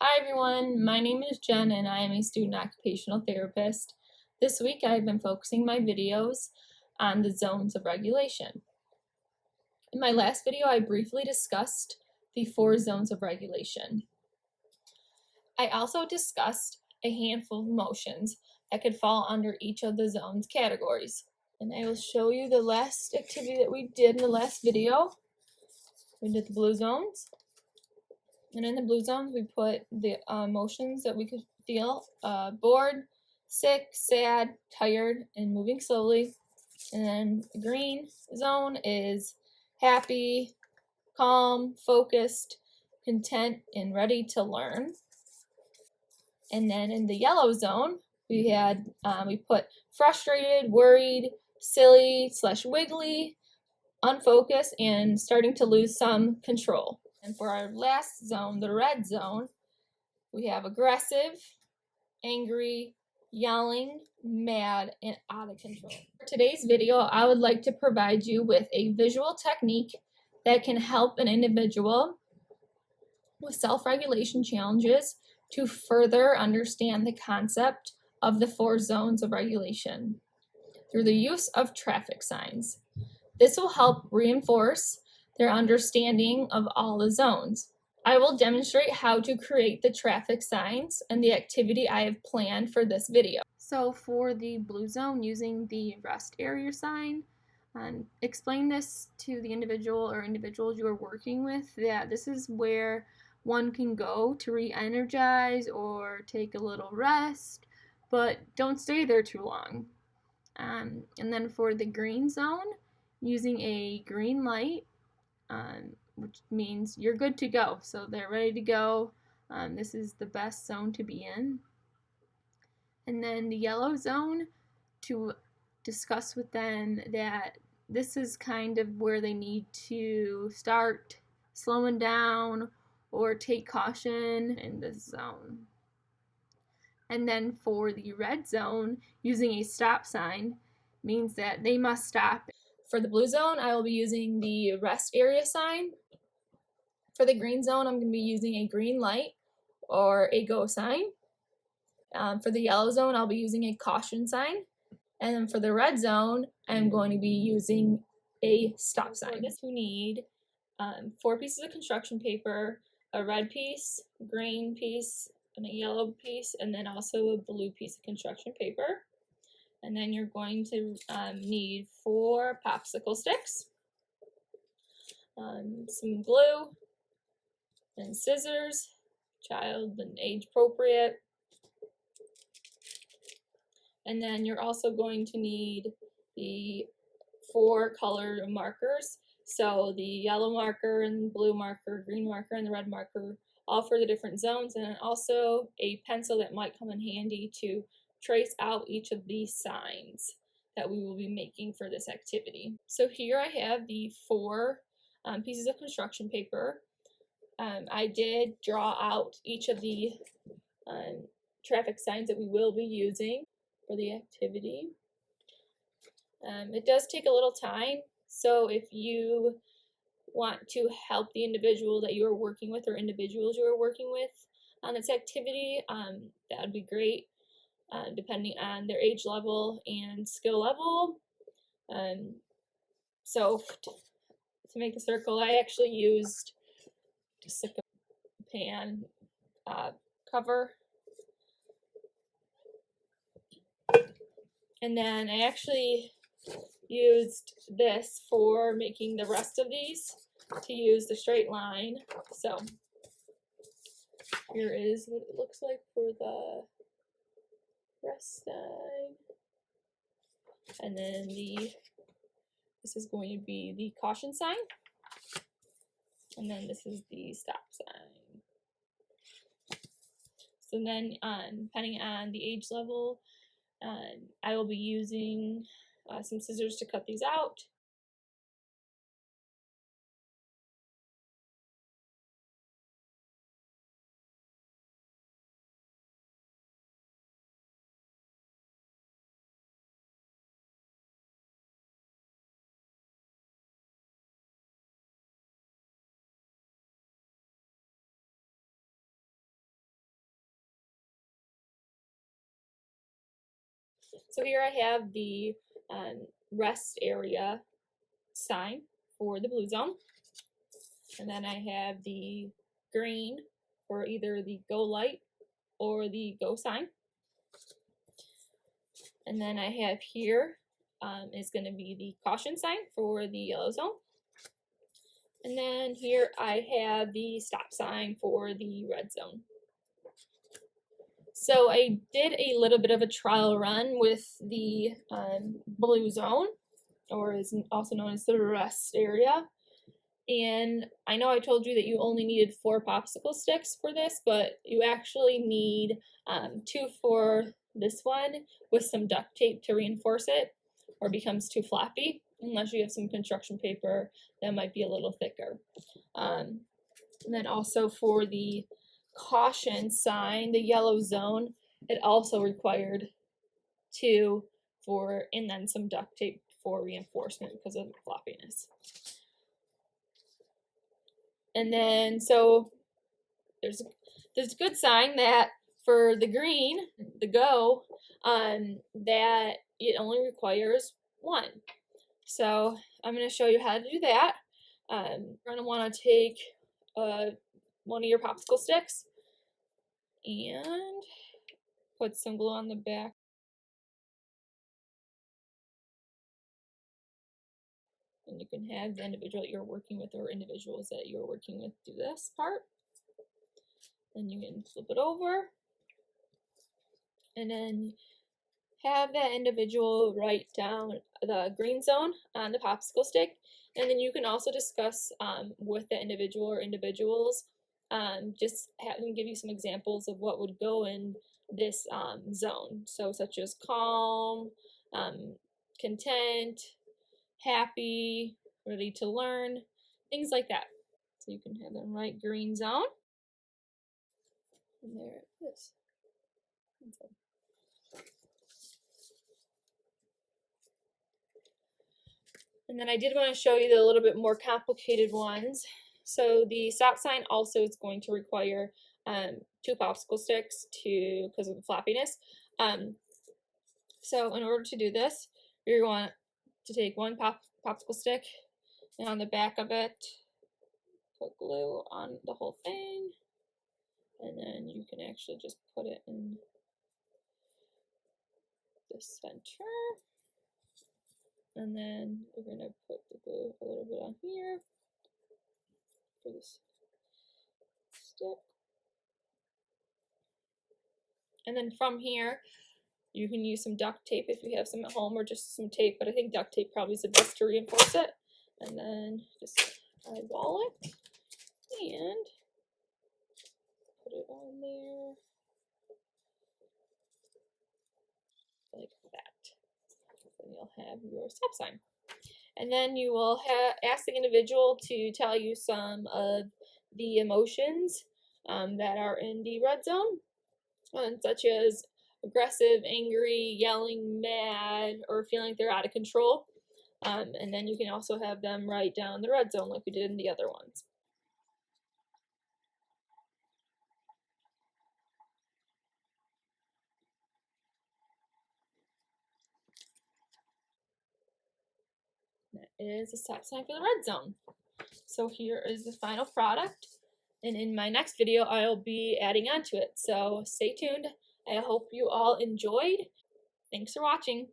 Hi everyone, my name is Jen and I am a student occupational therapist. This week I've been focusing my videos on the zones of regulation. In my last video I briefly discussed the 4 zones of regulation. I also discussed a handful of emotions that could fall under each of the zones categories. And I will show you the last activity that we did in the last video. We did the blue zones. And in the blue zones, we put the emotions that we could feel: bored, sick, sad, tired, and moving slowly. And then the green zone is happy, calm, focused, content, and ready to learn. And then in the yellow zone, we put frustrated, worried, silly / wiggly, unfocused, and starting to lose some control. And for our last zone, the red zone, we have aggressive, angry, yelling, mad, and out of control. For today's video, I would like to provide you with a visual technique that can help an individual with self-regulation challenges to further understand the concept of the 4 zones of regulation through the use of traffic signs. This will help reinforce their understanding of all the zones. I will demonstrate how to create the traffic signs and the activity I have planned for this video. So for the blue zone, using the rest area sign, explain this to the individual or individuals you are working with, that this is where one can go to re-energize or take a little rest, but don't stay there too long. And then for the green zone, using a green light, which means you're good to go. So they're ready to go. This is the best zone to be in. And then the yellow zone, to discuss with them that this is kind of where they need to start slowing down or take caution in this zone. And then for the red zone, using a stop sign means that they must stop. For the blue zone, I will be using the rest area sign. For the green zone, I'm going to be using a green light or a go sign. For the yellow zone, I'll be using a caution sign. And then for the red zone, I'm going to be using a stop sign. We need 4 pieces of construction paper, a red piece, green piece, and a yellow piece, and then also a blue piece of construction paper. And then you're going to need 4 popsicle sticks, some glue, and scissors, child and age appropriate. And then you're also going to need the 4 color markers. So the yellow marker and blue marker, green marker, and the red marker, all for the different zones, and then also a pencil that might come in handy to trace out each of these signs that we will be making for this activity. So here I have the 4 pieces of construction paper. I did draw out each of the traffic signs that we will be using for the activity. It does take a little time, so if you want to help the individual that you are working with or individuals you are working with on this activity, that would be great, depending on their age level and skill level. So to make the circle, I actually used just like a pan cover. And then I actually used this for making the rest of these, to use the straight line. So here is what it looks like for the rest sign. And then this is going to be the caution sign. And then this is the stop sign. So then depending on the age level, I will be using some scissors to cut these out. So here I have the rest area sign for the blue zone. And then I have the green for either the go light or the go sign. And then I have here is going to be the caution sign for the yellow zone. And then here I have the stop sign for the red zone. So I did a little bit of a trial run with the blue zone, or is also known as the rest area. And I know I told you that you only needed 4 popsicle sticks for this, but you actually need 2 for this one with some duct tape to reinforce it, or it becomes too floppy, unless you have some construction paper that might be a little thicker. And then also for the caution sign, the yellow zone, it also required 2 for, and then some duct tape for reinforcement because of the floppiness. And then, so there's a good sign that for the green, the go, that it only requires 1. So I'm going to show you how to do that. You're going to want to take one of your popsicle sticks and put some glue on the back. And you can have the individual that you're working with or individuals that you're working with do this part. Then you can flip it over. And then have that individual write down the green zone on the popsicle stick. And then you can also discuss with the individual or individuals, just have them give you some examples of what would go in this zone. So such as calm, content, happy, ready to learn, things like that. So you can have them write green zone. And there it is. And then I did want to show you the little bit more complicated ones. So the stop sign also is going to require 2 popsicle sticks because of the floppiness. So in order to do this, you're going to take 1 popsicle stick, and on the back of it, put glue on the whole thing, and then you can actually just put it in the center. And then we're going to put the glue a little bit on here for this stick. And then from here, you can use some duct tape if you have some at home, or just some tape, but I think duct tape probably is the best to reinforce it. And then just eyeball it and put it on there like that. And you'll have your stop sign. And then you will ask the individual to tell you some of the emotions that are in the red zone, such as aggressive, angry, yelling, mad, or feeling like they're out of control. And then you can also have them write down the red zone like we did in the other ones. That is a stop sign for the red zone. So here is the final product. And in my next video, I'll be adding on to it. So stay tuned. I hope you all enjoyed. Thanks for watching.